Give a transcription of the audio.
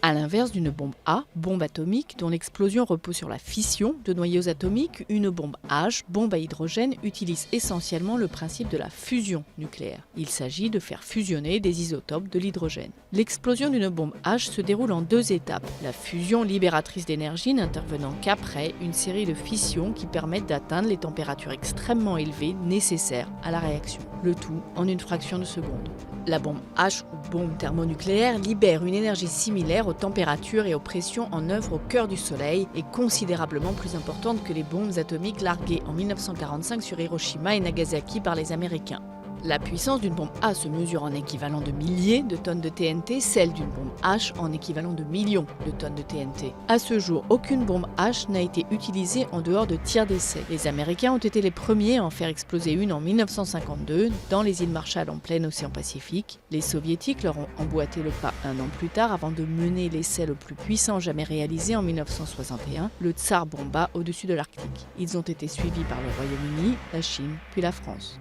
À l'inverse d'une bombe A, bombe atomique, dont l'explosion repose sur la fission de noyaux atomiques, une bombe H, bombe à hydrogène, utilise essentiellement le principe de la fusion nucléaire. Il s'agit de faire fusionner des isotopes de l'hydrogène. L'explosion d'une bombe H se déroule en 2 étapes. La fusion libératrice d'énergie n'intervenant qu'après une série de fissions qui permettent d'atteindre les températures extrêmement élevées nécessaires à la réaction. Le tout en une fraction de seconde. La bombe H ou bombe thermonucléaire libère une énergie similaire aux températures et aux pressions en œuvre au cœur du Soleil et considérablement plus importante que les bombes atomiques larguées en 1945 sur Hiroshima et Nagasaki par les Américains. La puissance d'une bombe A se mesure en équivalent de milliers de tonnes de TNT, celle d'une bombe H en équivalent de millions de tonnes de TNT. À ce jour, aucune bombe H n'a été utilisée en dehors de tirs d'essai. Les Américains ont été les premiers à en faire exploser une en 1952 dans les îles Marshall en plein océan Pacifique. Les Soviétiques leur ont emboîté le pas un an plus tard avant de mener l'essai le plus puissant jamais réalisé en 1961, le Tsar Bomba au-dessus de l'Arctique. Ils ont été suivis par le Royaume-Uni, la Chine, puis la France.